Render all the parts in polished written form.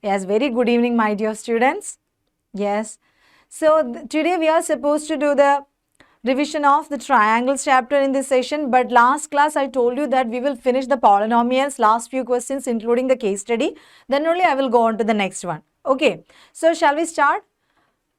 Yes, very good evening, my dear students. Yes. So today we are supposed to do the revision of the triangles chapter in this session, but last class I told you that we will finish the polynomials, last few questions including the case study. Then only I will go on to the next one. Okay. So shall we start?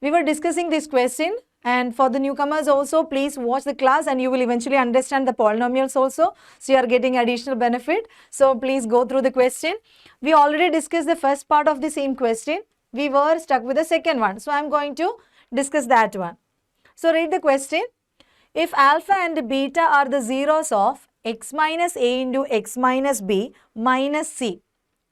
We were discussing this question, and for the newcomers also, please watch the class and you will eventually understand the polynomials also. So you are getting additional benefit. So please go through the question. We already discussed the first part of the same question. We were stuck with the second one. So I am going to discuss that one. So read the question. If alpha and beta are the zeros of x minus a into x minus b minus c.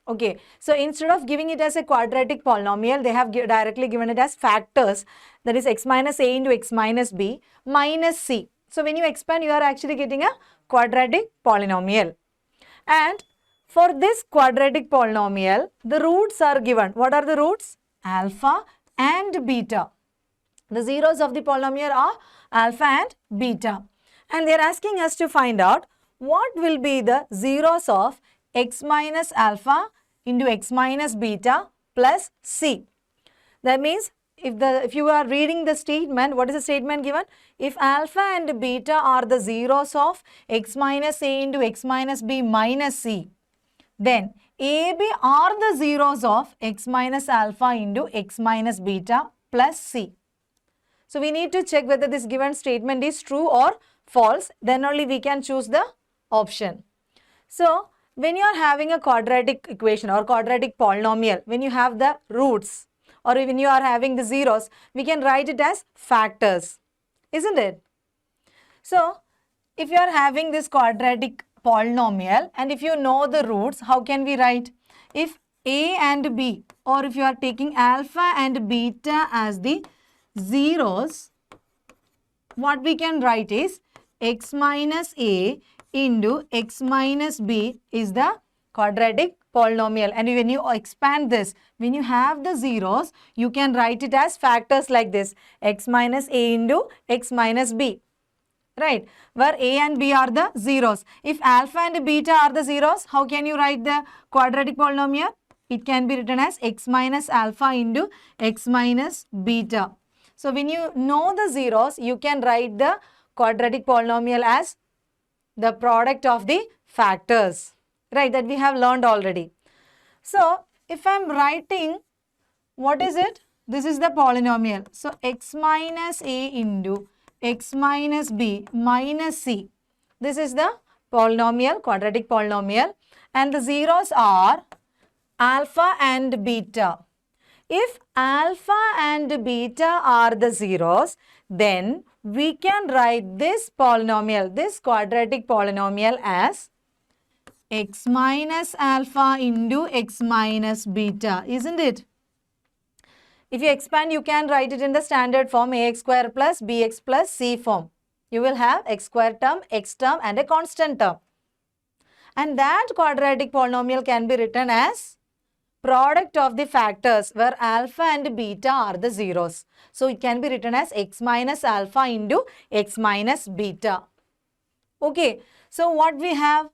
Okay, so instead of giving it as a quadratic polynomial, they have directly given it as factors, that is x minus a into x minus b minus c. So when you expand, you are actually getting a quadratic polynomial. And for this quadratic polynomial, the roots are given. What are the roots? Alpha and beta. The zeros of the polynomial are alpha and beta. And they are asking us to find out what will be the zeros of x minus alpha into x minus beta plus c. That means if you are reading the statement, what is the statement given? If alpha and beta are the zeros of x minus a into x minus b minus c, then ab are the zeros of x minus alpha into x minus beta plus c. So we need to check whether this given statement is true or false. Then only we can choose the option. So when you are having a quadratic equation or quadratic polynomial, when you have the roots or when you are having the zeros, we can write it as factors, isn't it? So if you are having this quadratic polynomial and if you know the roots, how can we write? If a and b, or if you are taking alpha and beta as the zeros, what we can write is x minus a into x minus b is the quadratic polynomial. And when you expand this, when you have the zeros, you can write it as factors like this, x minus a into x minus b. Right, where a and b are the zeros. If alpha and beta are the zeros, how can you write the quadratic polynomial? It can be written as x minus alpha into x minus beta. So when you know the zeros, you can write the quadratic polynomial as the product of the factors, right, that we have learned already. So if I am writing, what is it? This is the polynomial. So x minus a into x minus b minus c. This is the polynomial, quadratic polynomial, and the zeros are alpha and beta. If alpha and beta are the zeros, then we can write this polynomial, this quadratic polynomial as x minus alpha into x minus beta, isn't it? If you expand, you can write it in the standard form ax square plus bx plus c form. You will have x square term, x term and a constant term. And that quadratic polynomial can be written as product of the factors where alpha and beta are the zeros. So it can be written as x minus alpha into x minus beta. Okay, so what we have?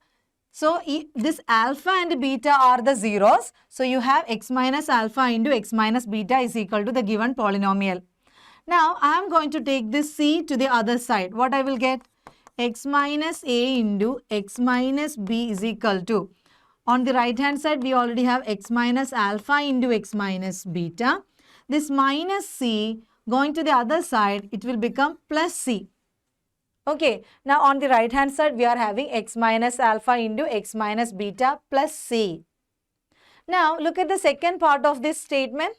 So this alpha and beta are the zeros. So you have x minus alpha into x minus beta is equal to the given polynomial. Now I am going to take this c to the other side. What I will get? X minus a into x minus b is equal to, on the right hand side, we already have x minus alpha into x minus beta. This minus c going to the other side, it will become plus c. Okay, now on the right hand side, we are having x minus alpha into x minus beta plus c. Now look at the second part of this statement.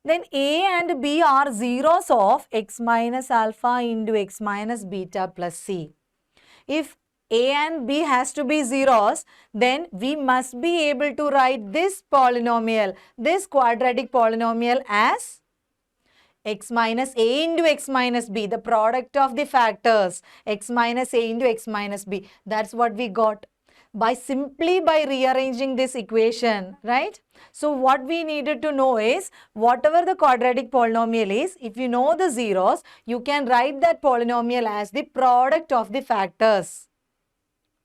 Then a and b are zeros of x minus alpha into x minus beta plus c. If a and b has to be zeros, then we must be able to write this polynomial, this quadratic polynomial as x minus a into x minus b, the product of the factors, x minus a into x minus b. That's what we got by simply by rearranging this equation, right? So what we needed to know is, whatever the quadratic polynomial is, if you know the zeros, you can write that polynomial as the product of the factors.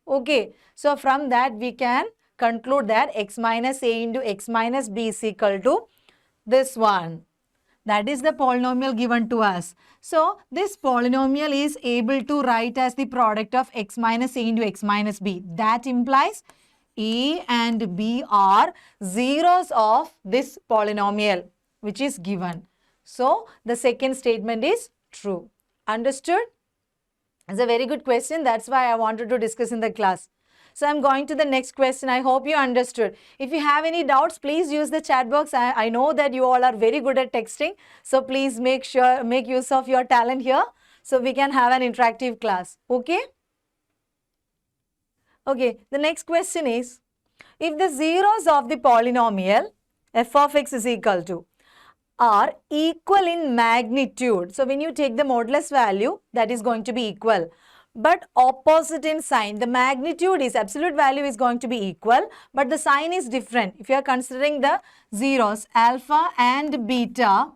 Okay, so from that we can conclude that x minus a into x minus b is equal to this one. That is the polynomial given to us. So, this polynomial is able to write as the product of x minus a into x minus b. That implies a and b are zeros of this polynomial which is given. So, the second statement is true. Understood? It's a very good question. That's why I wanted to discuss in the class. So, I'm going to the next question. I hope you understood. If you have any doubts, please use the chat box. I know that you all are very good at texting. So, please make use of your talent here so we can have an interactive class. Okay? Okay, the next question is, if the zeros of the polynomial f of x is equal to are equal in magnitude. So, when you take the modulus value, that is going to be equal, but opposite in sign. The magnitude is, absolute value is going to be equal, but the sign is different. If you are considering the zeros, alpha and beta,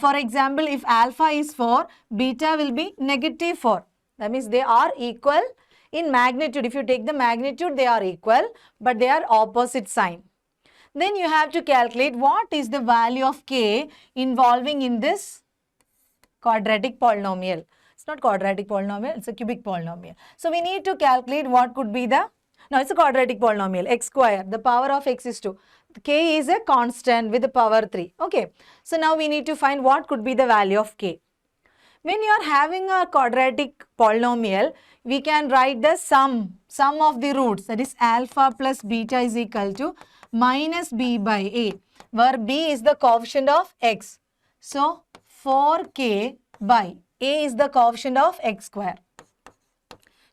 for example, if alpha is 4, beta will be negative 4. That means they are equal in magnitude. If you take the magnitude, they are equal, but they are opposite sign. Then you have to calculate what is the value of k involving in this quadratic polynomial. It's not quadratic polynomial, it's a cubic polynomial. So, we need to calculate what could be the, no, it's a quadratic polynomial, x square, the power of x is 2. K is a constant with the power 3. Okay. So, now we need to find what could be the value of k. When you are having a quadratic polynomial, we can write the sum of the roots, that is alpha plus beta is equal to minus b by a, where b is the coefficient of x. So, 4k by a is the coefficient of x square,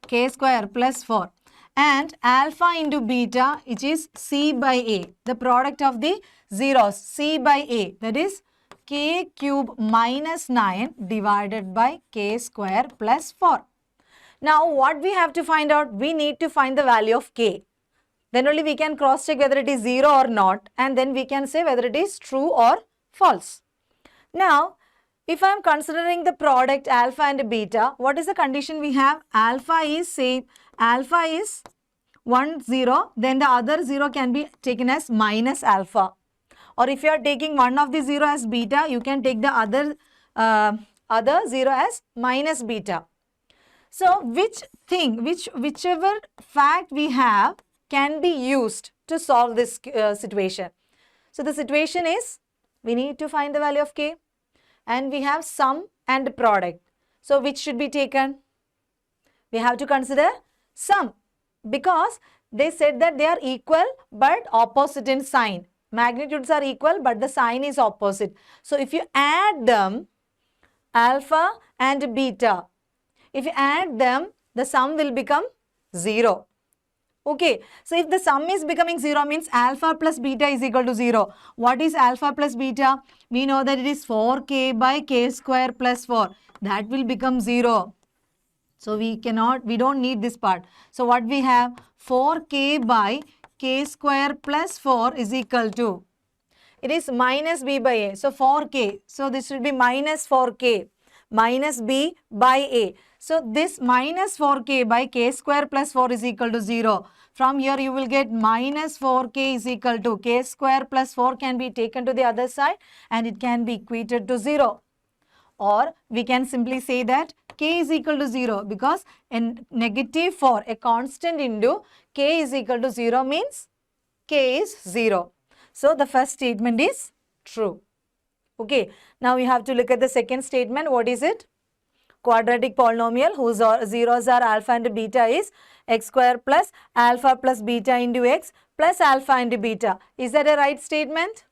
k square plus 4, and alpha into beta, which is c by a, the product of the zeros, c by a, that is k cube minus 9 divided by k square plus 4. Now, what we have to find out? We need to find the value of k. Then only we can cross check whether it is 0 or not, and then we can say whether it is true or false. Now, if I am considering the product alpha and beta, what is the condition we have? Alpha is same, alpha is 1, 0, then the other 0 can be taken as minus alpha. Or if you are taking one of the 0 as beta, you can take the other 0 as minus beta. So, whichever fact we have can be used to solve this situation. So, the situation is, we need to find the value of k, and we have sum and product. So, which should be taken? We have to consider sum, because they said that they are equal but opposite in sign. Magnitudes are equal but the sign is opposite. So, if you add them, alpha and beta, if you add them, the sum will become 0. Okay. So, if the sum is becoming 0 means alpha plus beta is equal to 0. What is alpha plus beta? We know that it is 4k by k square plus 4. That will become 0. So, we don't need this part. So, what we have? 4k by k square plus 4 is equal to, it is minus b by a. So, 4k. So, this will be minus 4k minus b by a. So, this minus 4k by k square plus 4 is equal to 0. From here you will get minus 4k is equal to k square plus 4 can be taken to the other side and it can be equated to 0. Or we can simply say that k is equal to 0, because in negative 4, a constant into k is equal to 0 means k is 0. So, the first statement is true. Okay. Now, we have to look at the second statement. What is it? Quadratic polynomial whose zeros are alpha and beta is x square plus alpha plus beta into x plus alpha into beta. Is that a right statement?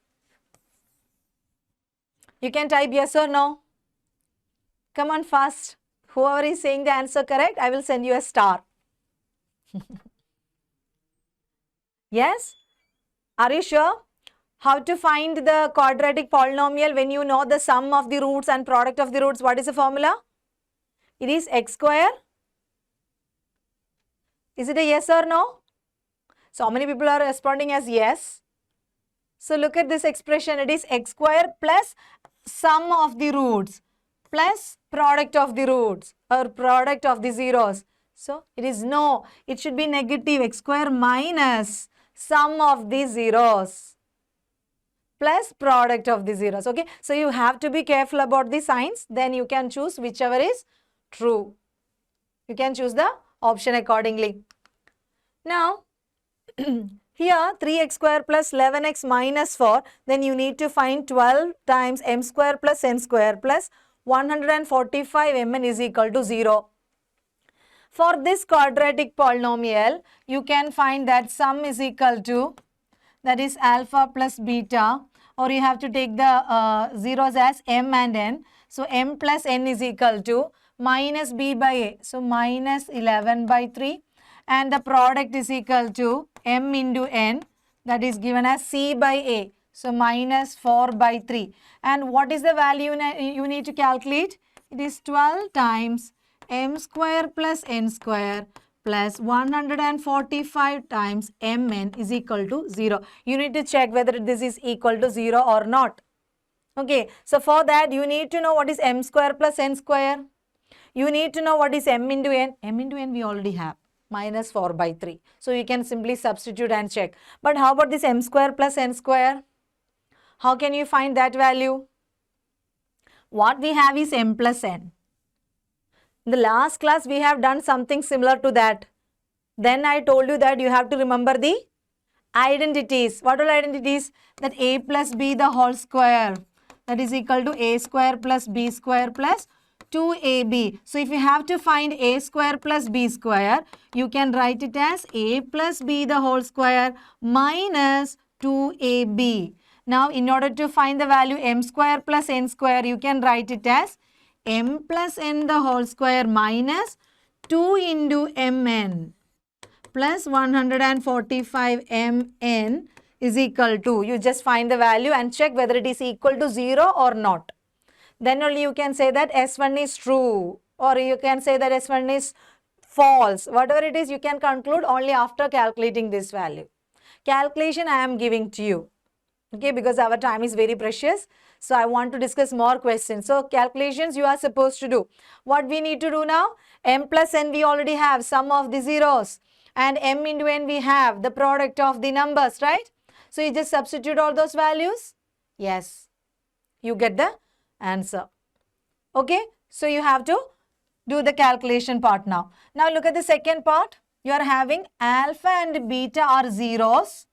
You can type yes or no. Come on fast. Whoever is saying the answer correct, I will send you a star. Yes? Are you sure? How to find the quadratic polynomial when you know the sum of the roots and product of the roots? What is the formula? It is x square. Is it a yes or no? So, how many people are responding as yes? So, look at this expression. It is x square plus sum of the roots plus product of the roots or product of the zeros. So, it is no. It should be negative. X square minus sum of the zeros plus product of the zeros. Okay, so you have to be careful about the signs. Then you can choose whichever is true. You can choose the option accordingly. Now, here 3x square plus 11x minus 4, then you need to find 12 times m square plus n square plus 145 mn is equal to 0. For this quadratic polynomial, you can find that sum is equal to, that is alpha plus beta, or you have to take the zeros as m and n. So m plus n is equal to minus b by a. So minus 11 by 3, and the product is equal to m into n, that is given as c by a. So minus 4 by 3. And what is the value you need to calculate? It is 12 times m square plus n square plus 145 times mn is equal to 0. You need to check whether this is equal to 0 or not. Okay, so for that you need to know what is m square plus n square. You need to know what is m into n. M into n we already have, minus 4 by 3. So you can simply substitute and check. But how about this m square plus n square? How can you find that value? What we have is m plus n. In the last class, we have done something similar to that. Then I told you that you have to remember the identities. What are identities? That a plus b the whole square, that is equal to a square plus b square plus 2ab. So if you have to find a square plus b square, you can write it as a plus b the whole square minus 2ab. Now in order to find the value m square plus n square, you can write it as m plus n the whole square minus 2 into mn plus 145 mn is equal to, you just find the value and check whether it is equal to 0 or not. Then only you can say that S1 is true, or you can say that S1 is false. Whatever it is, you can conclude only after calculating this value. Calculation I am giving to you. Okay, because our time is very precious. So I want to discuss more questions. So calculations you are supposed to do. What we need to do now? M plus n we already have, sum of the zeros. And m into n we have the product of the numbers, right? So you just substitute all those values. Yes, you get the answer. Okay, so you have to do the calculation part now. Now look at the second part. You are having alpha and beta are zeros.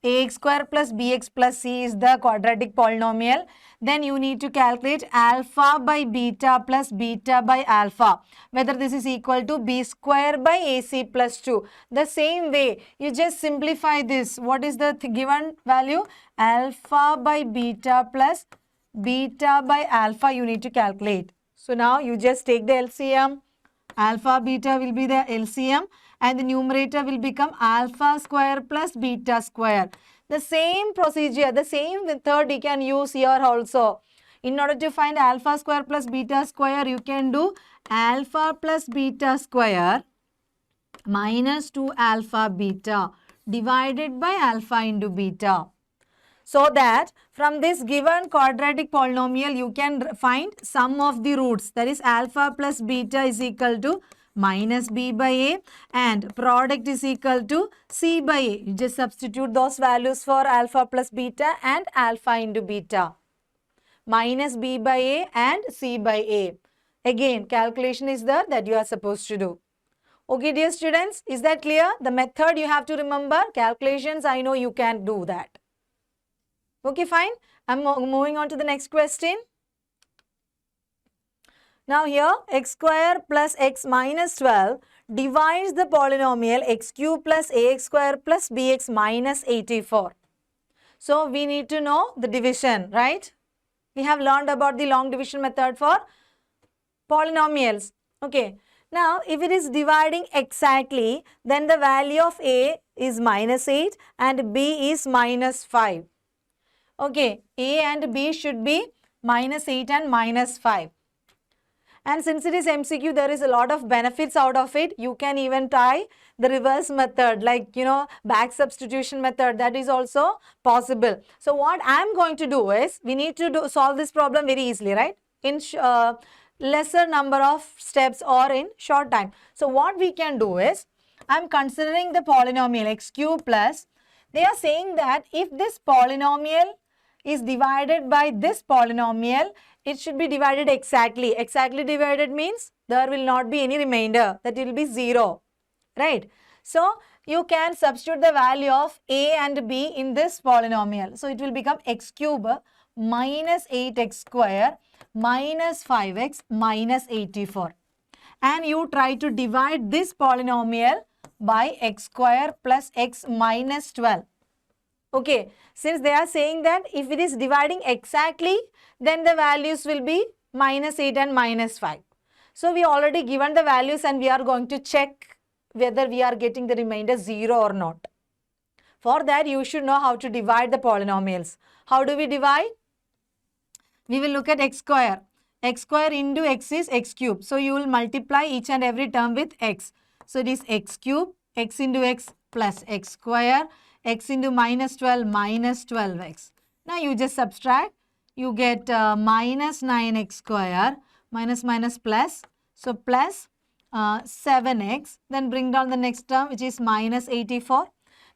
Ax square plus bx plus c is the quadratic polynomial. Then you need to calculate alpha by beta plus beta by alpha, whether this is equal to b square by ac plus 2. The same way, you just simplify this. What is the given value? Alpha by beta plus beta by alpha you need to calculate. So now you just take the LCM. Alpha beta will be the LCM, and the numerator will become alpha square plus beta square. The same procedure, the same method you can use here also. In order to find alpha square plus beta square, you can do alpha plus beta square minus 2 alpha beta divided by alpha into beta. So that from this given quadratic polynomial, you can find sum of the roots. That is alpha plus beta is equal to minus b by a, and product is equal to c by a. You just substitute those values for alpha plus beta and alpha into beta. Minus b by a and c by a. Again, calculation is there that you are supposed to do. Okay, dear students, is that clear? The method you have to remember. Calculations, I know you can do that. Okay, fine. I'm moving on to the next question. Now here, x square plus x minus 12 divides the polynomial x cube plus ax square plus bx minus 84. So we need to know the division, right? We have learned about the long division method for polynomials. Okay. Now, if it is dividing exactly, then the value of a is minus 8 and b is minus 5. Okay, a and b should be minus 8 and minus 5. And since it is MCQ, there is a lot of benefits out of it. You can even try the reverse method, like, back substitution method. That is also possible. So what I am going to do is, we need to solve this problem very easily, right? In lesser number of steps or in short time. So what we can do is, I am considering the polynomial x cube plus They are saying that if this polynomial is divided by this polynomial, it should be divided exactly. Exactly divided means there will not be any remainder, that it will be 0, right? So you can substitute the value of a and b in this polynomial. So it will become x cube minus 8x square minus 5x minus 84. And you try to divide this polynomial by x square plus x minus 12. Okay, since they are saying that if it is dividing exactly, then the values will be minus 8 and minus 5. So we already given the values and we are going to check whether we are getting the remainder 0 or not. For that, you should know how to divide the polynomials. How do we divide? We will look at x square. X square into x is x cube. So you will multiply each and every term with x. So it is x cube, x into x plus x square, x into minus 12 minus 12x. Now you just subtract. You get minus 9x square minus minus plus. So plus 7x. Then bring down the next term which is minus 84.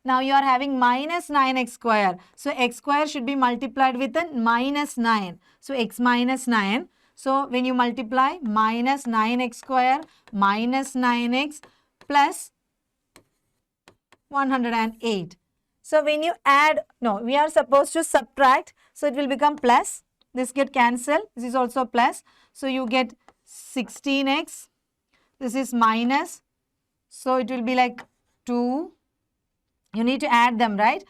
Now you are having minus 9x square. So x square should be multiplied with a minus 9. So x minus 9. So when you multiply minus 9x square minus 9x plus 108. So when you add, no, we are supposed to subtract. So it will become plus. This get cancelled. This is also plus. So you get 16x. This is minus. So it will be like 2. You need to add them, right?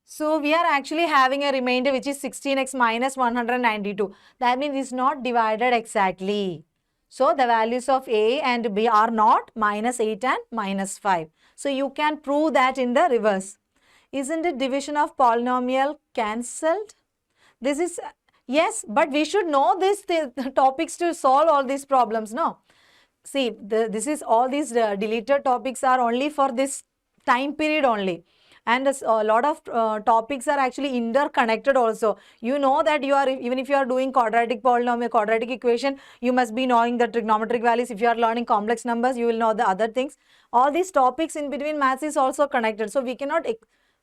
So we are actually having a remainder which is 16x minus 192. That means it's not divided exactly. So the values of a and b are not minus 8 and minus 5. So you can prove that in the reverse. Isn't the division of polynomial cancelled? This is, yes, but we should know these topics to solve all these problems, no? See, this is all these deleted topics are only for this time period only. And a lot of topics are actually interconnected also. You know that you are, even if you are doing quadratic polynomial, quadratic equation, you must be knowing the trigonometric values. If you are learning complex numbers, you will know the other things. All these topics in between maths is also connected. So we cannot,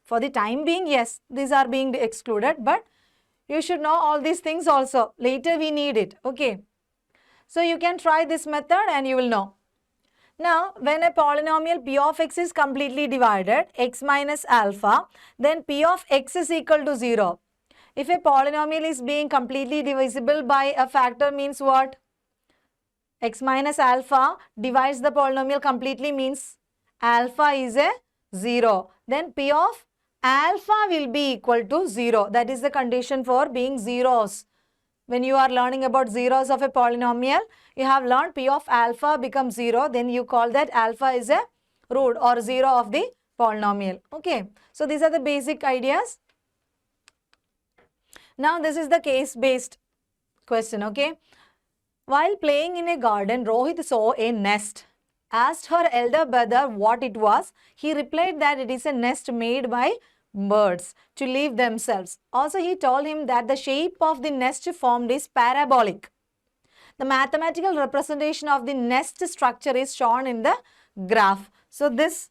for the time being, yes, these are being excluded. But you should know all these things also. Later we need it. Okay. So you can try this method and you will know. Now, when a polynomial p of x is completely divided, x minus alpha, then p of x is equal to 0. If a polynomial is being completely divisible by a factor means what? X minus alpha divides the polynomial completely means alpha is a 0. Then p of alpha will be equal to 0. That is the condition for being zeros. When you are learning about zeros of a polynomial, you have learned p of alpha becomes 0. Then you call that alpha is a root or 0 of the polynomial. Okay. So these are the basic ideas. Now this is the case-based question. Okay. While playing in a garden, Rohit saw a nest. Asked her elder brother what it was. He replied that it is a nest made by birds to live themselves. Also, he told him that the shape of the nest formed is parabolic. The mathematical representation of the nest structure is shown in the graph. So this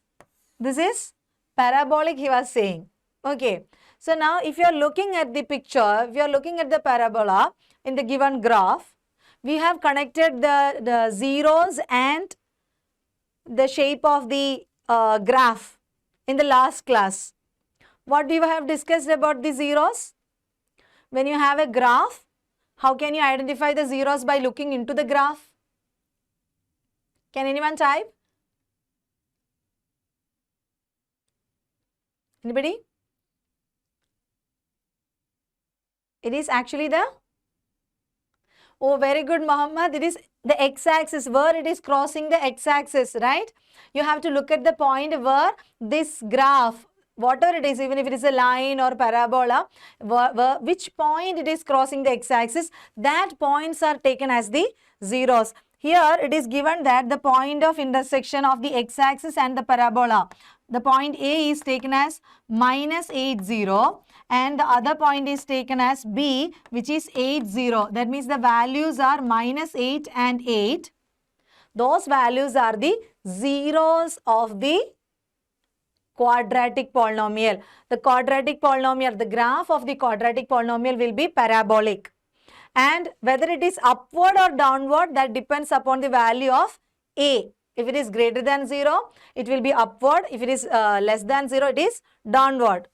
is parabolic, he was saying. Okay. So now if you are looking at the picture, if you are looking at the parabola in the given graph, we have connected the zeros and the shape of the graph in the last class. What do you have discussed about the zeros? When you have a graph, how can you identify the zeros by looking into the graph? Can anyone type? Anybody? It is actually the, oh, very good, Muhammad. It is the x-axis, where it is crossing the x-axis, right? You have to look at the point where this graph, whatever it is, even if it is a line or parabola, which point it is crossing the x-axis, that points are taken as the zeros. Here it is given that the point of intersection of the x-axis and the parabola, the point A is taken as minus 80 and the other point is taken as B, which is 80. That means the values are minus 8 and 8. Those values are the zeros of the quadratic polynomial. The quadratic polynomial, the graph of the quadratic polynomial will be parabolic. And whether it is upward or downward, that depends upon the value of a. If it is greater than 0, it will be upward. If it is less than 0, it is downward.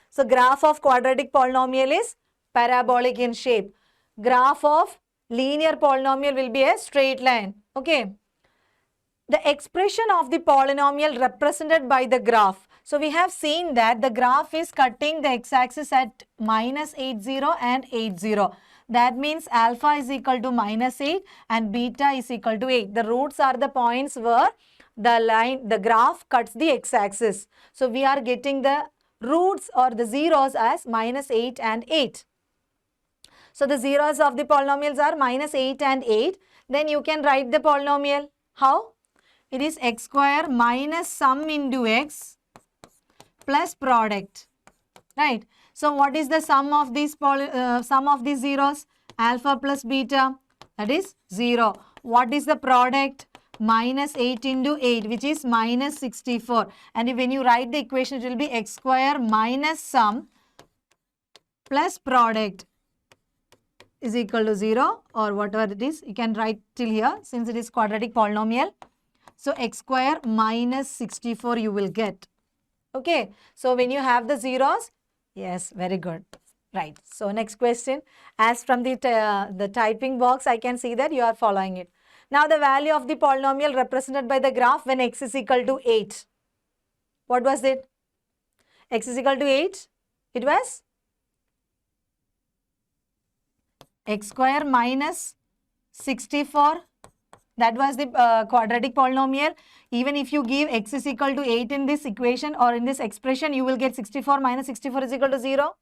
So graph of quadratic polynomial is parabolic in shape. Graph of linear polynomial will be a straight line. Okay. The expression of the polynomial represented by the graph. So we have seen that the graph is cutting the x-axis at minus 80 and 80. That means alpha is equal to minus 8 and beta is equal to 8. The roots are the points where the graph cuts the x-axis. So we are getting the roots or the zeros as minus 8 and 8. So the zeros of the polynomials are minus 8 and 8. Then you can write the polynomial. How? It is x square minus sum into x plus product. Right? So what is the sum of these zeros? Alpha plus beta, that is 0. What is the product? Minus 8 into 8, which is minus 64. And when you write the equation, it will be x square minus sum plus product is equal to 0, or whatever it is. You can write till here since it is quadratic polynomial. So x square minus 64 you will get. Okay. So when you have the zeros, yes, very good. Right. So next question. As from the typing box, I can see that you are following it. Now the value of the polynomial represented by the graph when x is equal to 8. What was it? X is equal to 8. It was x square minus 64. That was the quadratic polynomial. Even if you give x is equal to 8 in this equation or in this expression, you will get 64 minus 64 is equal to 0.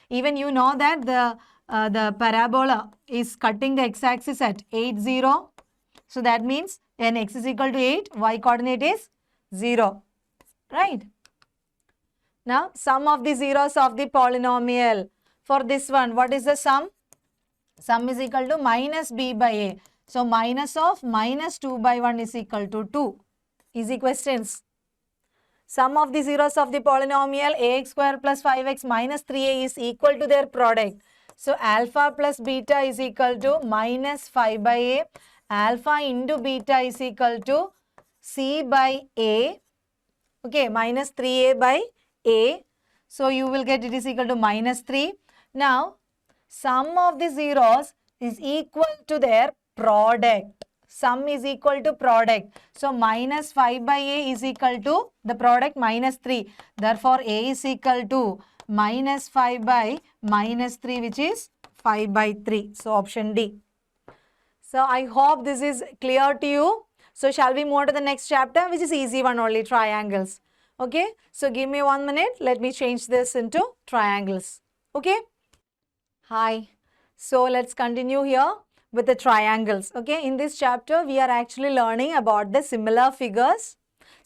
Even you know that the parabola is cutting the x-axis at 8, 0. So that means when x is equal to 8, y coordinate is 0. Right? Now, sum of the zeros of the polynomial. For this one, what is the sum? Sum is equal to minus b by a. So, minus of minus 2 by 1 is equal to 2. Easy questions. Sum of the zeros of the polynomial ax square plus 5x minus 3a is equal to their product. So, alpha plus beta is equal to minus 5 by a. Alpha into beta is equal to c by a. Okay, minus 3a by a. So, you will get it is equal to minus 3. Now, sum of the zeros is equal to their product. Sum is equal to product. So, minus 5 by a is equal to the product minus 3. Therefore, a is equal to minus 5 by minus 3, which is 5 by 3. So, option D. So, I hope this is clear to you. So, shall we move to the next chapter, which is easy one only, triangles. Okay. So, give me 1 minute. Let me change this into triangles. Okay. Hi. So, let's continue here with the triangles. Okay. In this chapter, we are actually learning about the similar figures.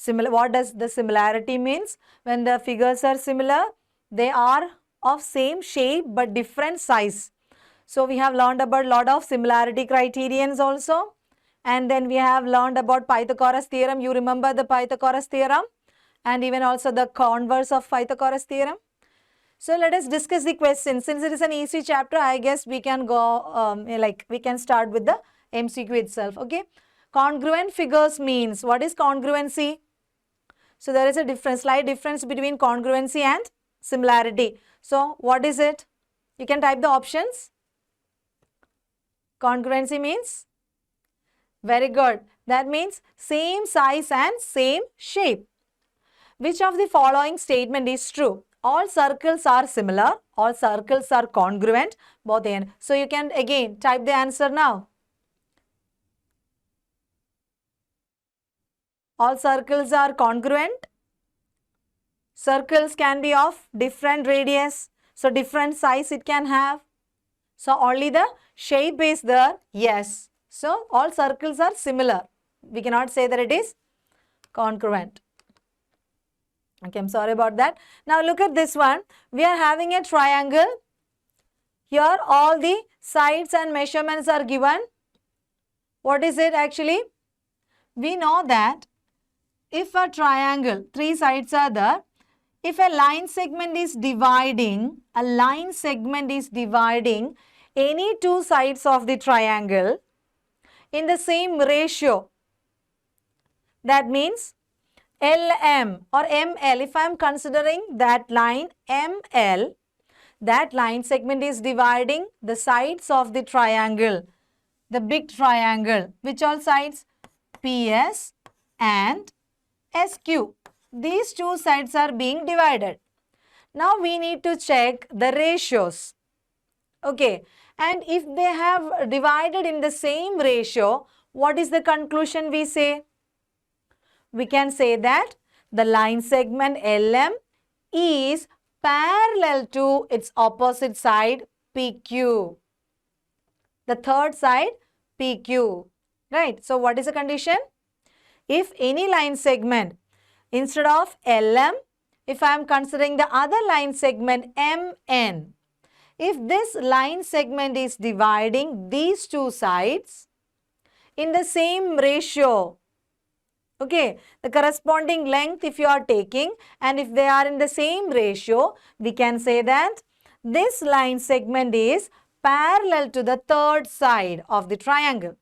What does the similarity means? When the figures are similar, they are of same shape but different size. So, we have learned about lot of similarity criterions also. And then we have learned about Pythagoras theorem. You remember the Pythagoras theorem? And even also the converse of Pythagoras theorem. So, let us discuss the question. Since it is an easy chapter, I guess we can go, we can start with the MCQ itself. Okay. Congruent figures means, what is congruency? So, there is a difference, slight difference between congruency and similarity. So, what is it? You can type the options. Congruency means? Very good. That means same size and same shape. Which of the following statement is true? All circles are similar. All circles are congruent. Both end. So, you can again type the answer now. All circles are congruent. Circles can be of different radius. So, different size it can have. So, only the shape is there. Yes. So, all circles are similar. We cannot say that it is congruent. Okay, I'm sorry about that. Now, look at this one. We are having a triangle. Here, all the sides and measurements are given. What is it actually? We know that if a triangle, 3 sides are there, if a line segment is dividing any two sides of the triangle in the same ratio, that means LM or ML, if I am considering that line ML, that line segment is dividing the sides of the triangle, the big triangle. Which all sides? PS and SQ. These two sides are being divided. Now we need to check the ratios. Okay. And if they have divided in the same ratio, what is the conclusion we say? We can say that the line segment LM is parallel to its opposite side PQ. The third side PQ. Right. So what is the condition? If any line segment, instead of LM, if I am considering the other line segment MN, if this line segment is dividing these two sides in the same ratio, okay, the corresponding length if you are taking, and if they are in the same ratio, we can say that this line segment is parallel to the third side of the triangle.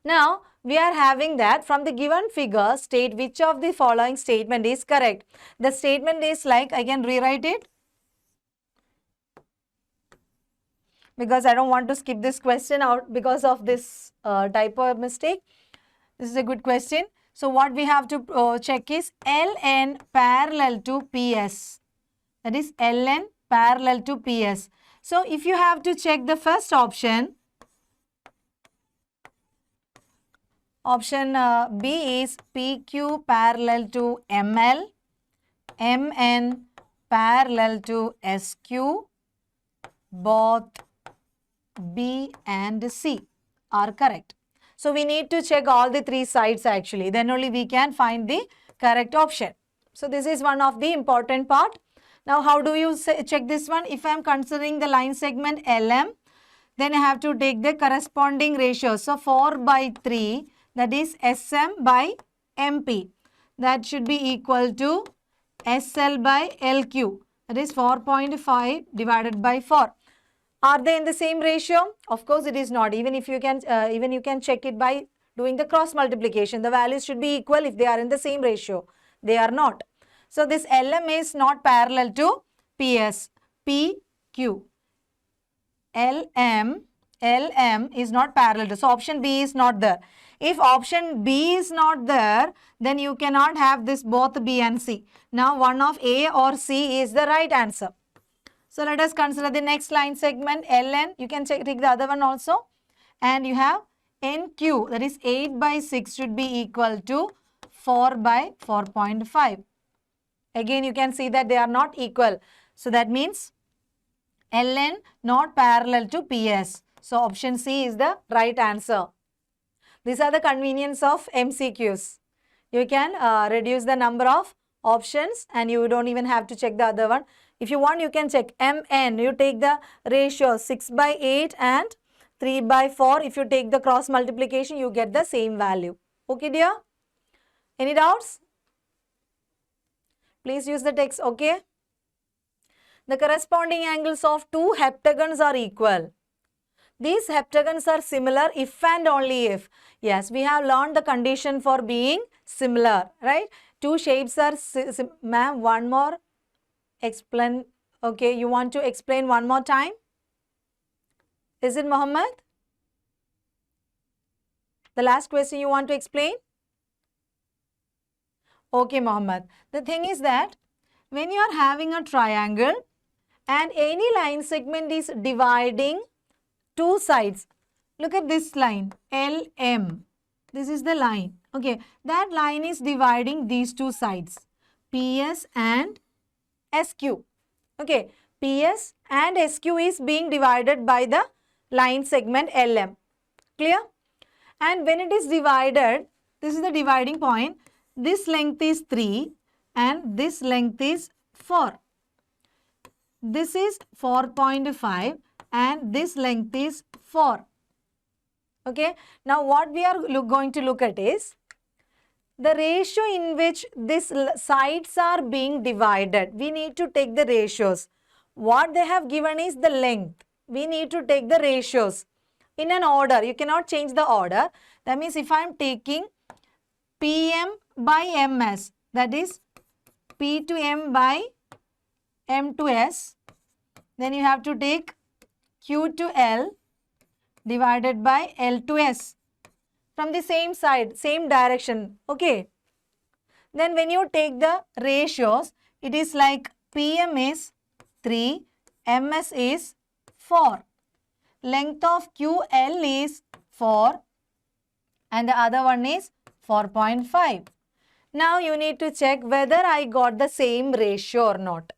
Now, we are having that from the given figure, state which of the following statement is correct. The statement is like, I can rewrite it because I don't want to skip this question out because of this typo mistake. This is a good question. So, what we have to check is LN parallel to PS. That is LN parallel to PS. So, if you have to check the first option, option B is PQ parallel to ML, MN parallel to SQ, both B and C are correct. So, we need to check all the three sides actually, then only we can find the correct option. So, this is one of the important part. Now, how do you check this one? If I am considering the line segment LM, then I have to take the corresponding ratio. So, 4/3, that is SM by MP. That should be equal to SL by LQ. That is 4.5 divided by 4. Are they in the same ratio? Of course, it is not. Even if you can check it by doing the cross multiplication. The values should be equal if they are in the same ratio. They are not. So, this LM is not parallel to PS. PQ. LM is not parallel to. So, option B is not there. If option B is not there, then you cannot have this both B and C. Now, one of A or C is the right answer. So, let us consider the next line segment LN. You can take the other one also. And you have NQ, that is 8/6 should be equal to 4/4.5. Again, you can see that they are not equal. So, that means LN not parallel to PS. So, option C is the right answer. These are the convenience of MCQs. You can reduce the number of options and you don't even have to check the other one. If you want, you can check MN. You take the ratio 6/8 and 3/4. If you take the cross multiplication, you get the same value. Okay, dear? Any doubts? Please use the text, okay? The corresponding angles of two heptagons are equal. These heptagons are similar if and only if. Yes, we have learned the condition for being similar, right? Two shapes are, ma'am, one more explain. Okay, you want to explain one more time? Is it Mohammed? The last question you want to explain? Okay, Mohammed. The thing is that when you are having a triangle and any line segment is dividing two sides. Look at this line, LM. This is the line. Okay, that line is dividing these two sides, PS and SQ. Okay, PS and SQ is being divided by the line segment LM. Clear? And when it is divided, this is the dividing point. This length is 3 and this length is 4. This is 4.5 and this length is 4. Okay. Now, what we are going to look at is the ratio in which these sides are being divided. We need to take the ratios. What they have given is the length. We need to take the ratios in an order. You cannot change the order. That means if I am taking PM by MS, that is P to M by M to S, then you have to take Q to L divided by L to S from the same side, same direction. Okay. Then when you take the ratios, it is like PM is 3, MS is 4. Length of QL is 4 and the other one is 4.5. Now you need to check whether I got the same ratio or not.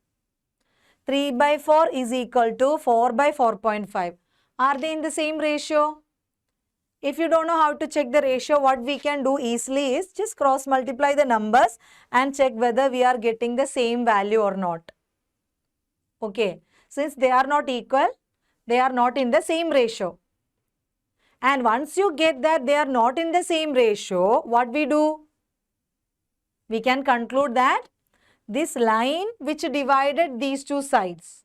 3 by 4 is equal to 4 by 4.5. Are they in the same ratio? If you don't know how to check the ratio, what we can do easily is just cross multiply the numbers and check whether we are getting the same value or not. Okay, since they are not equal, they are not in the same ratio. And once you get that they are not in the same ratio, what we do? We can conclude that this line which divided these two sides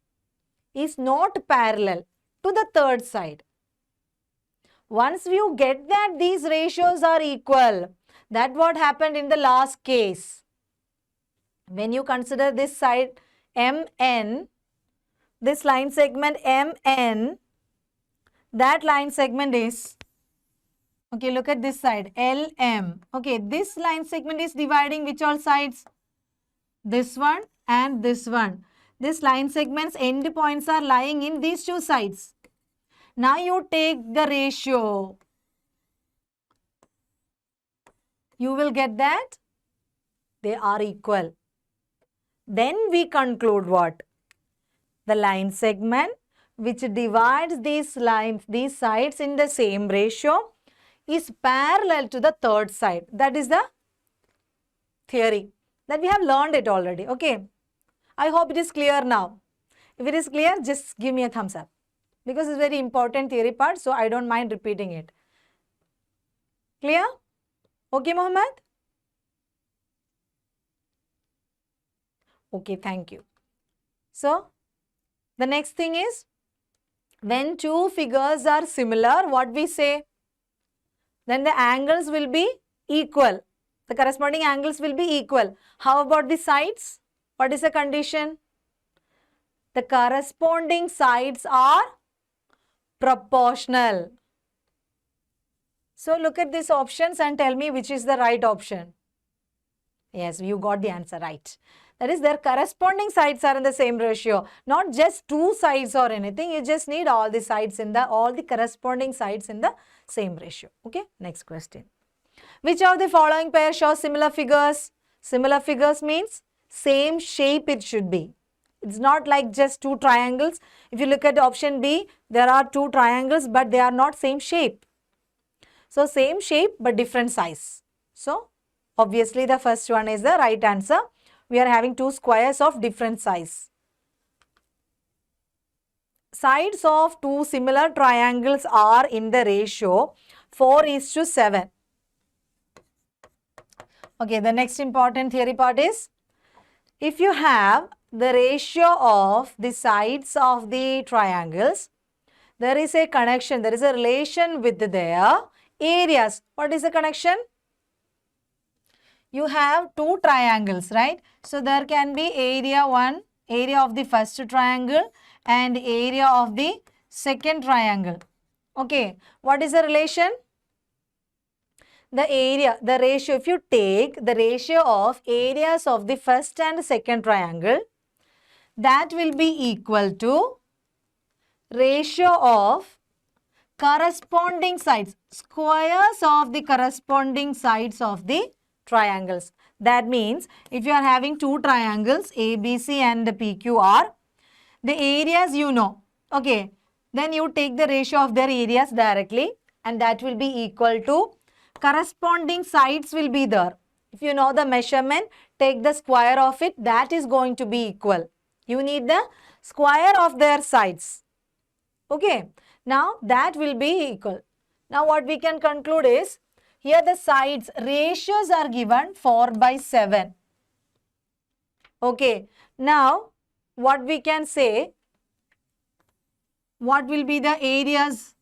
is not parallel to the third side. Once you get that these ratios are equal, that what happened in the last case. When you consider this side MN, this line segment MN, that line segment is, okay, look at this side, LM. Okay, this line segment is dividing which all sides? This one and this one. This line segment's end points are lying in these two sides. Now you take the ratio. You will get that they are equal. Then we conclude what? The line segment which divides these lines, these sides in the same ratio is parallel to the third side. That is the theory that we have learned it already. Okay. I hope it is clear now. If it is clear, just give me a thumbs up because it's very important theory part, so I don't mind repeating it. Clear? Okay, Mohammed? Okay, thank you. So, the next thing is, when two figures are similar, what we say? Then the angles will be equal. The corresponding angles will be equal. How about the sides? What is the condition? The corresponding sides are proportional. So look at these options and tell me which is the right option. Yes, you got the answer right. That is, their corresponding sides are in the same ratio. Not just two sides or anything. You just need all the sides in the, all the corresponding sides in the same ratio. Okay, next question. Which of the following pair shows similar figures? Similar figures means same shape it should be. It's not like just two triangles. If you look at option B, there are two triangles but they are not same shape. So same shape but different size. So obviously the first one is the right answer. We are having two squares of different size. Sides of two similar triangles are in the ratio 4:7. Okay, the next important theory part is, if you have the ratio of the sides of the triangles, there is a connection, there is a relation with their areas. What is the connection? You have two triangles, right? So there can be area 1, area of the first triangle and area of the second triangle. Okay, what is the relation? The area, the ratio, if you take the ratio of areas of the first and second triangle, that will be equal to ratio of corresponding sides, squares of the corresponding sides of the triangles. That means if you are having two triangles ABC and PQR, the areas you know, okay, then you take the ratio of their areas directly and that will be equal to corresponding sides will be there. If you know the measurement, take the square of it, that is going to be equal. You need the square of their sides. Okay, now that will be equal. Now what we can conclude is, here the sides ratios are given 4/7. Okay, now what we can say, what will be the areas?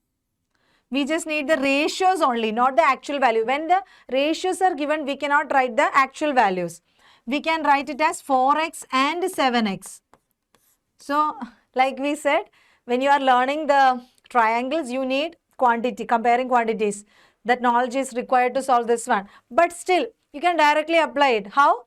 We just need the ratios only, not the actual value. When the ratios are given, we cannot write the actual values. We can write it as 4x and 7x. So, like we said, when you are learning the triangles, you need quantity, comparing quantities. That knowledge is required to solve this one. But still, you can directly apply it. How?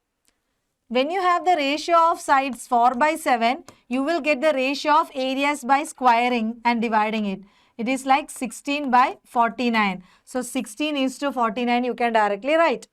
When you have the ratio of sides 4/7, you will get the ratio of areas by squaring and dividing it. It is like 16/49. So 16:49 you can directly write.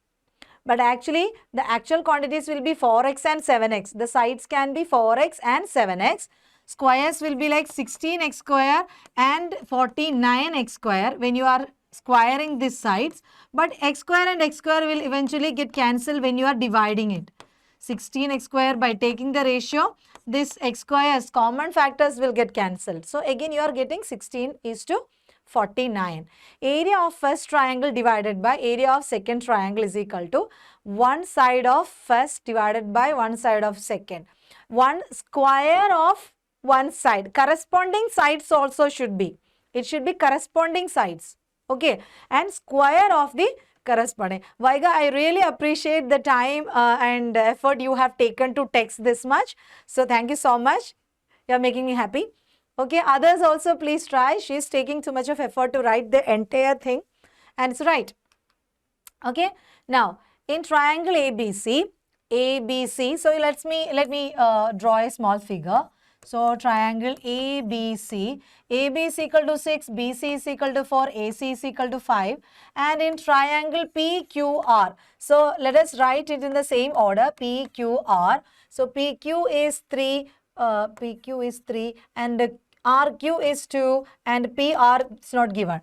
But actually, the actual quantities will be 4x and 7x. The sides can be 4x and 7x. Squares will be like 16x square and 49x square when you are squaring these sides. But x square and x square will eventually get cancelled when you are dividing it. 16x square, by taking the ratio, this x squares common factors will get cancelled. So again you are getting 16:49. Area of first triangle divided by area of second triangle is equal to one side of first divided by one side of second. One square of one side. Corresponding sides also should be. It should be corresponding sides. Okay. And square of the corresponding. Vaiga, I really appreciate the time and effort you have taken to text this much. So thank you so much. You are making me happy. Okay, others also please try. She is taking too much of effort to write the entire thing, and it's right. Okay, now in triangle ABC, so let me draw a small figure. So triangle ABC, AB is equal to 6, BC is equal to 4, AC is equal to 5, and in triangle PQR, so let us write it in the same order, PQR. So PQ is 3, and RQ is 2, and PR is not given.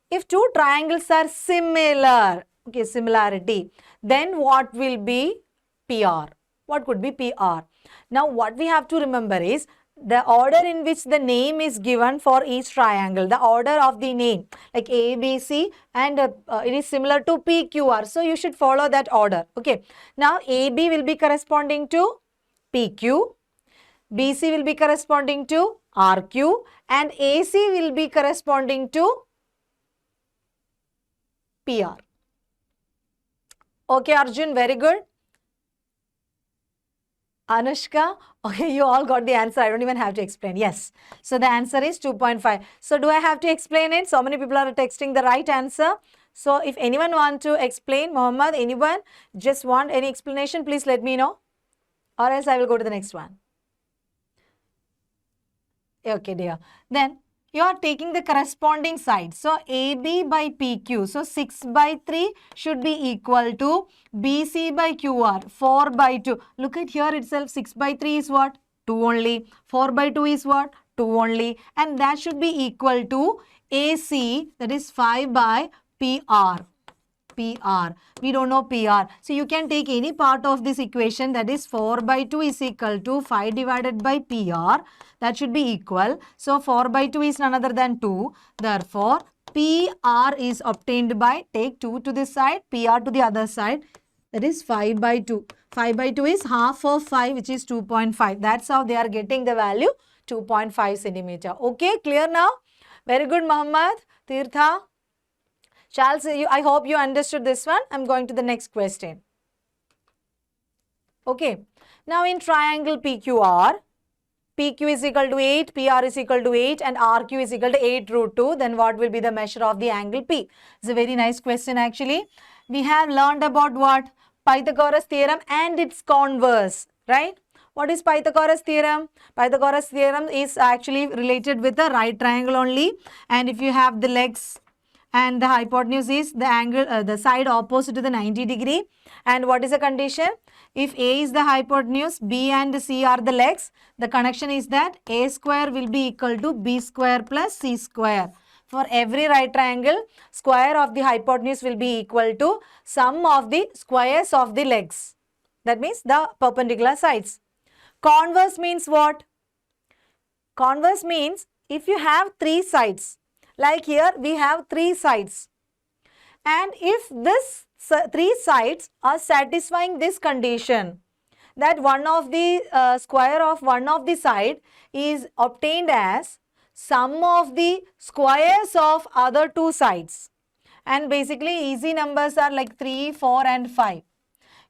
If two triangles are similar, okay, similarity, then what will be PR? What could be PR? Now what we have to remember is the order in which the name is given for each triangle, the order of the name, like ABC, and it is similar to PQR. So you should follow that order. Okay. Now AB will be corresponding to PQ, BC will be corresponding to RQ, and AC will be corresponding to PR. Okay, Arjun, very good. Anushka, okay, you all got the answer. I don't even have to explain. Yes. So the answer is 2.5. So do I have to explain it? So many people are texting the right answer. So if anyone want to explain, Mohammed, anyone just want any explanation, please let me know. Or else I will go to the next one. Okay, dear. Then you are taking the corresponding side. So AB by PQ. So 6/3 should be equal to BC by QR. 4/2. Look at here itself. 6/3 is what? 2 only. 4/2 is what? 2 only. And that should be equal to AC, that is 5/PR. PR. We don't know PR. So you can take any part of this equation, that is 4/2 is equal to 5 divided by PR. That should be equal. So 4/2 is none other than 2. Therefore, PR is obtained by, take 2 to this side, PR to the other side. That is 5/2. 5/2 is half of 5, which is 2.5. That's how they are getting the value 2.5 centimeter. Okay, clear now? Very good, Muhammad. Tirtha. Charles, I hope you understood this one. I'm going to the next question. Okay. Now in triangle PQR, PQ is equal to 8, PR is equal to 8, and RQ is equal to 8√2. Then what will be the measure of the angle P? It's a very nice question actually. We have learned about what? Pythagoras theorem and its converse, right? What is Pythagoras theorem? Pythagoras theorem is actually related with the right triangle only. And if you have the legs and the hypotenuse is the angle, the side opposite to the 90 degree. And what is the condition? If A is the hypotenuse, B and C are the legs, the connection is that A square will be equal to B square plus C square. For every right triangle, square of the hypotenuse will be equal to sum of the squares of the legs. That means the perpendicular sides. Converse means what? Converse means if you have 3 sides, like here we have 3 sides, And if this three sides are satisfying this condition, that one of the square of one of the side is obtained as sum of the squares of other two sides. And basically easy numbers are like 3, 4 and 5.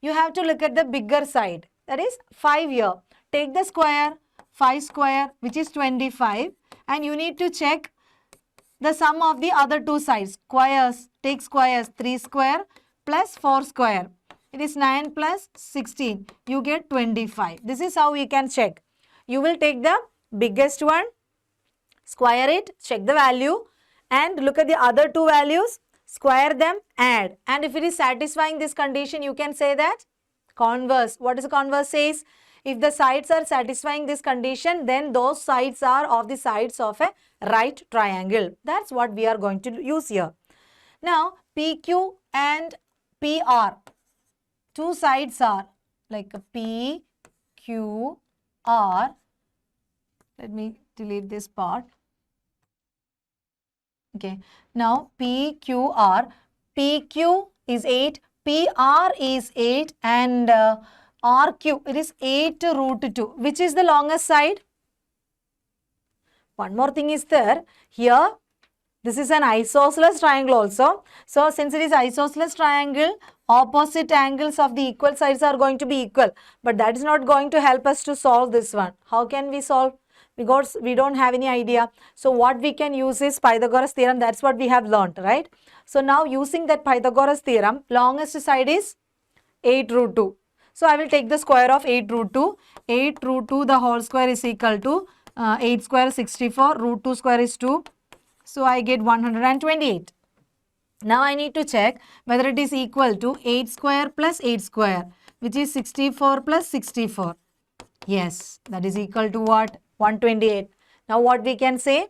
You have to look at the bigger side, that is 5 here. Take the square, 5 square, which is 25, and you need to check the sum of the other two sides. Squares, take squares, 3 square plus 4 square. It is 9 plus 16. You get 25. This is how we can check. You will take the biggest one, square it, check the value, and look at the other two values, square them, add. And if it is satisfying this condition, you can say that converse. What is the converse says? If the sides are satisfying this condition, then those sides are of the sides of a right triangle. That's what we are going to use here. Now, PQ and PR. Two sides are like P, Q, R. Let me delete this part. Okay. Now, PQR. PQ is 8, PR is 8 and RQ, it is 8 root 2. Which is the longest side? One more thing is there. Here, this is an isosceles triangle also. So, since it is isosceles triangle, opposite angles of the equal sides are going to be equal. But that is not going to help us to solve this one. How can we solve? Because we don't have any idea. So, what we can use is Pythagoras theorem. That's what we have learnt, right? So, now using that Pythagoras theorem, longest side is 8 root 2. So, I will take the square of 8 root 2. 8 root 2 the whole square is equal to 8 square 64. Root 2 square is 2. So, I get 128. Now, I need to check whether it is equal to 8 square plus 8 square, which is 64 plus 64. Yes, that is equal to what? 128. Now, what we can say?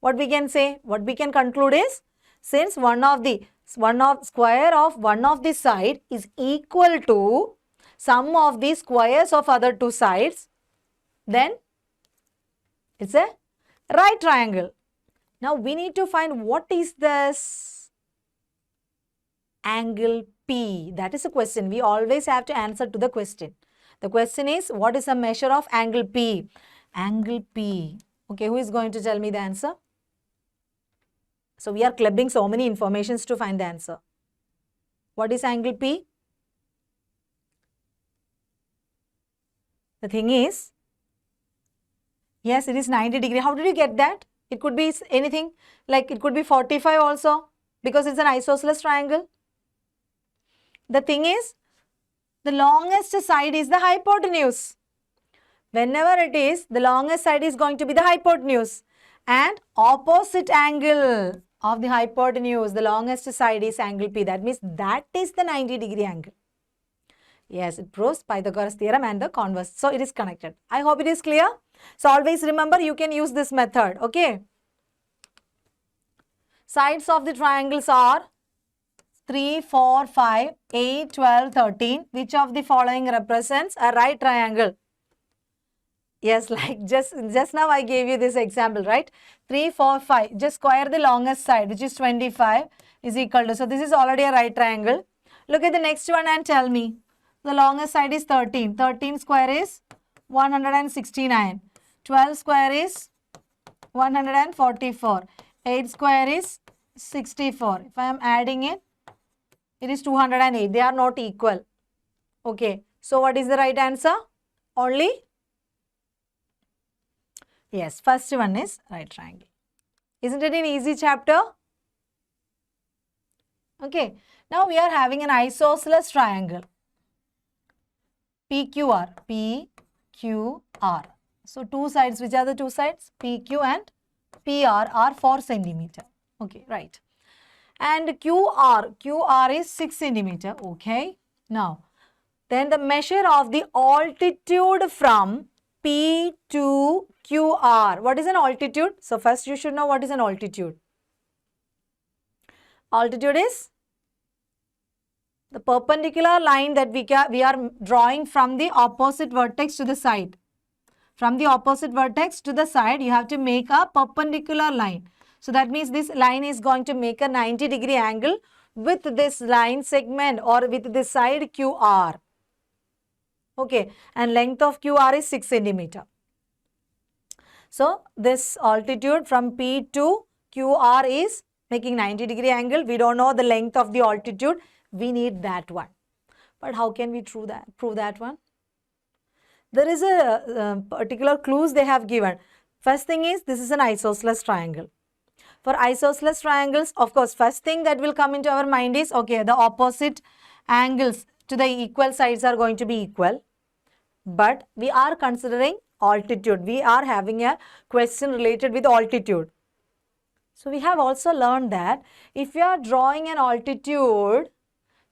What we can say? What we can conclude is, since square of one of the side is equal to sum of the squares of other two sides, then it's a right triangle. Now, we need to find what is this angle P. That is a question. We always have to answer to the question. The question is, what is the measure of angle P? Angle P. Okay, who is going to tell me the answer? So, we are clubbing so many informations to find the answer. What is angle P? The thing is, yes, it is 90 degree. How did you get that? It could be anything, like it could be 45 also, because it's an isosceles triangle. The thing is, the longest side is the hypotenuse. Whenever it is, the longest side is going to be the hypotenuse. And opposite angle of the hypotenuse, the longest side is angle P. That means that is the 90 degree angle. Yes, it proves Pythagoras theorem and the converse. So, it is connected. I hope it is clear. So, always remember you can use this method. Okay. Sides of the triangles are 3, 4, 5, 8, 12, 13. Which of the following represents a right triangle? Yes, like just now I gave you this example, right? 3, 4, 5. Just square the longest side, which is 25, is equal to. So, this is already a right triangle. Look at the next one and tell me. The longest side is 13. 13 square is 169. 12 square is 144. 8 square is 64. If I am adding it, it is 208. They are not equal. Okay. So, what is the right answer? Only? Yes, first one is right triangle. Isn't it an easy chapter? Okay. Now, we are having an isosceles triangle. PQR. PQR. So, two sides. Which are the two sides? PQ and PR are 4 centimeter. Okay, right. And QR is 6 centimeter. Okay. Now, then the measure of the altitude from P to QR. What is an altitude? So, first you should know what is an altitude. Altitude is the perpendicular line that we are drawing from the opposite vertex to the side. From the opposite vertex to the side, you have to make a perpendicular line. So that means this line is going to make a 90-degree angle with this line segment or with this side QR. Okay, and length of QR is 6 centimeter. So this altitude from P to QR is making 90-degree angle. We don't know the length of the altitude. We need that one. But how can we prove that one? There is a particular clues they have given. First thing is, this is an isosceles triangle. For isosceles triangles, of course, first thing that will come into our mind is, okay, the opposite angles to the equal sides are going to be equal. But we are considering altitude. We are having a question related with altitude. So we have also learned that if you are drawing an altitude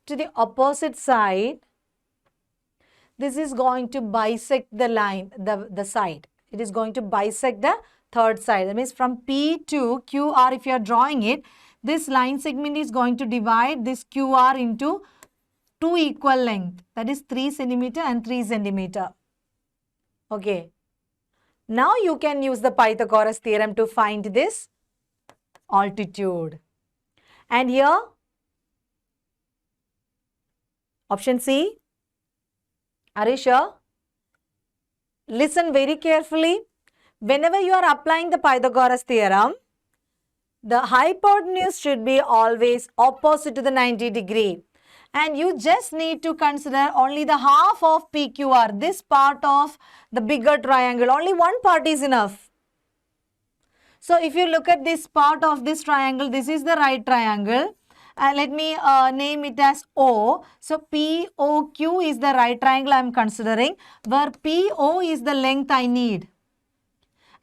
to the opposite side, this is going to bisect the line, the side. It is going to bisect the third side. That means from P to QR, if you are drawing it, this line segment is going to divide this QR into two equal length. That is 3 centimeter and 3 centimeter. Okay. Now you can use the Pythagoras theorem to find this altitude. And here, option C. Are you sure? Listen very carefully. Whenever you are applying the Pythagoras theorem, the hypotenuse should be always opposite to the 90-degree. And you just need to consider only the half of PQR, this part of the bigger triangle. Only one part is enough. So if you look at this part of this triangle, this is the right triangle. Let me name it as O. So POQ is the right triangle I am considering, where PO is the length I need.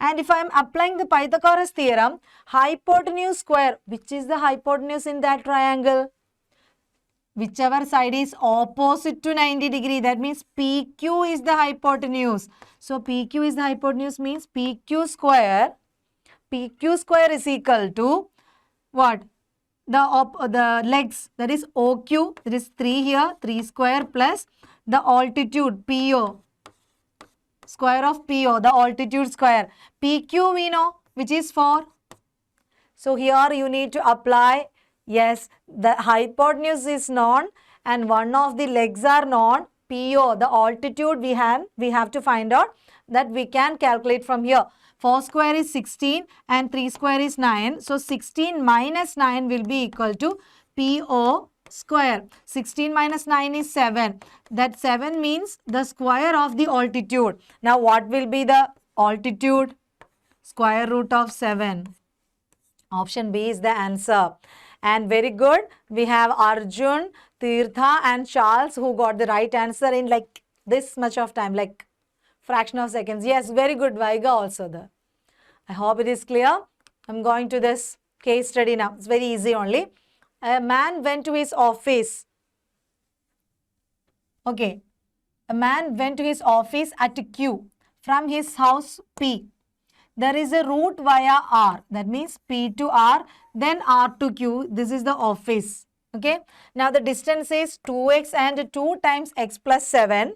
And if I am applying the Pythagoras theorem, hypotenuse square, which is the hypotenuse in that triangle? Whichever side is opposite to 90-degree, that means PQ is the hypotenuse. So PQ is the hypotenuse means PQ square is equal to what? The legs, that is OQ, that is 3 here, 3 square plus the altitude PO. Square of PO, the altitude square. PQ we know, which is 4. So here you need to apply, yes, the hypotenuse is known and one of the legs are known. PO, the altitude we have to find out, that we can calculate from here. 4 square is 16 and 3 square is 9. So 16 minus 9 will be equal to PO square. 16 minus 9 is 7. That 7 means the square of the altitude. Now what will be the altitude? Square root of 7. Option B is the answer. And very good. We have Arjun, Tirtha and Charles who got the right answer in like this much of time, like fraction of seconds. Yes, very good. Vaiga also there. I hope it is clear. I'm going to this case study now. It's very easy only. A man went to his office. Okay. A man went to his office at Q from his house P. There is a route via R. That means P to R, then R to Q. This is the office. Okay. Now the distance is 2x and 2 times x plus 7.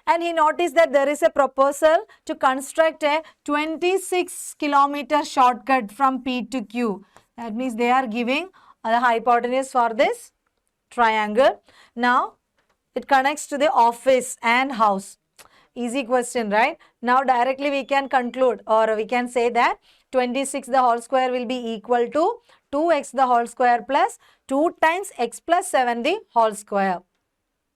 And he noticed that there is a proposal to construct a 26-kilometer shortcut from P to Q. That means they are giving the hypotenuse for this triangle. Now it connects to the office and house. Easy question, right? Now directly we can conclude, or we can say that 26 the whole square will be equal to 2x the whole square plus 2 times x plus 7 the whole square.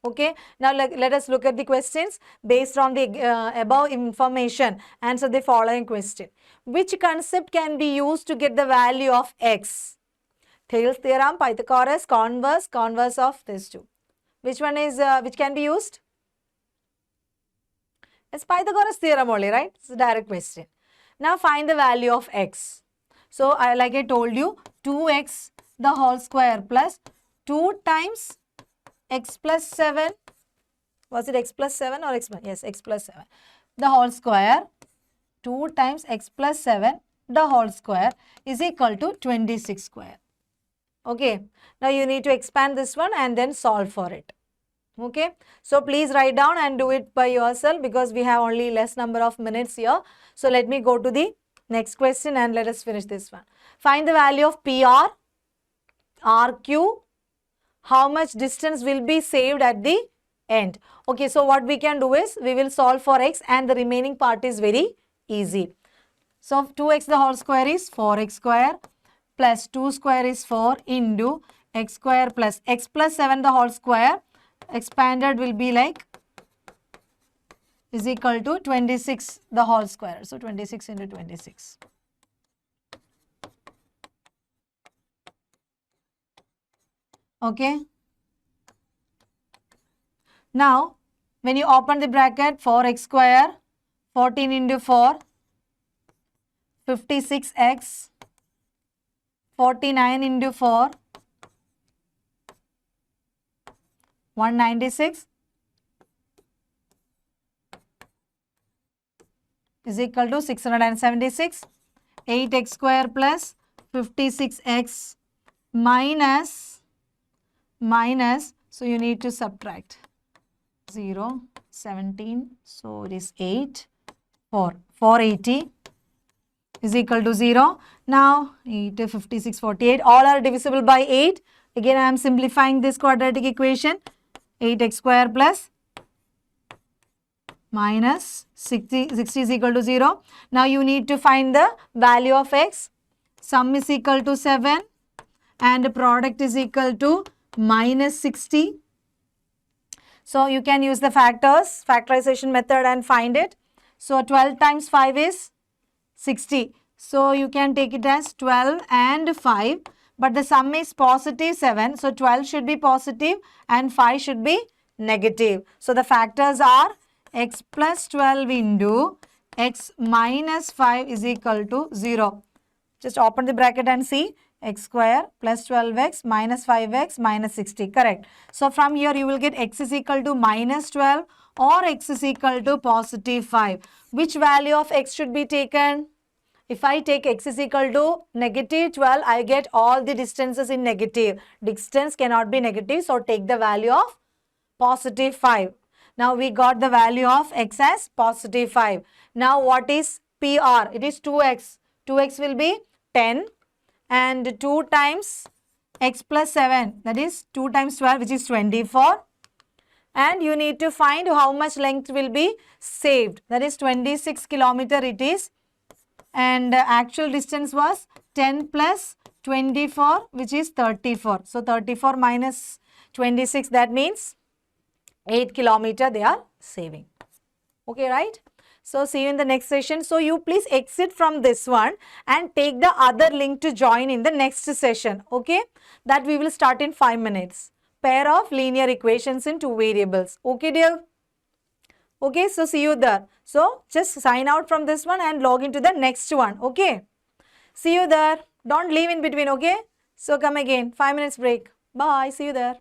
Okay. Now let us look at the questions based on the above information. Answer the following question. Which concept can be used to get the value of x? Thales theorem, Pythagoras, converse of these two. Which one is which can be used? It's Pythagoras theorem only, right? It's a direct question. Now find the value of x. So like I told you, 2x the whole square plus 2 times x plus 7. Was it x plus 7 or x plus? Yes, x plus 7. The whole square. 2 times x plus 7 the whole square is equal to 26 square. Okay. Now you need to expand this one and then solve for it. Okay. So please write down and do it by yourself because we have only less number of minutes here. So let me go to the Next question, and let us finish this one. Find the value of PR, RQ. How much distance will be saved at the end? Okay, so what we can do is we will solve for x, and the remaining part is very easy. So 2x the whole square is 4x square plus 2 square is 4 into x square plus x plus 7 the whole square expanded will be like is equal to 26 the whole square. So 26 into 26. Okay. Now, when you open the bracket, 4x square, 14 into 4, 56x, 49 into 4, 196 is equal to 676. 8x square plus 56x minus, so you need to subtract 0, 17, so it is 8, 4, 480 is equal to 0. Now 8, 56, 48, all are divisible by 8. Again, I am simplifying this quadratic equation. 8x square plus minus 60 is equal to 0. Now you need to find the value of x. Sum is equal to 7 and product is equal to minus 60. So you can use the factorization method and find it. So 12 times 5 is 60. So you can take it as 12 and 5. But the sum is positive 7. So 12 should be positive and 5 should be negative. So the factors are x plus 12 into x minus 5 is equal to 0. Just open the bracket and see. X square plus 12x minus 5x minus 60. Correct. So from here you will get x is equal to minus 12 or x is equal to positive 5. Which value of x should be taken? If I take x is equal to negative 12, I get all the distances in negative. Distance cannot be negative, so take the value of positive 5. Now we got the value of x as positive 5. Now what is PR? It is 2x. 2x will be 10 and 2 times x plus 7, that is 2 times 12, which is 24. And you need to find how much length will be saved. That is 26 kilometer it is. And actual distance was 10 plus 24, which is 34. So 34 minus 26, that means 8 kilometer they are saving. Okay, right? So see you in the next session. So you please exit from this one and take the other link to join in the next session. Okay, that we will start in 5 minutes. Pair of linear equations in 2 variables. Okay, dear? Okay, so see you there. So just sign out from this one and log into the next one. Okay, see you there. Don't leave in between. Okay, so come again. 5 minutes break. Bye. See you there.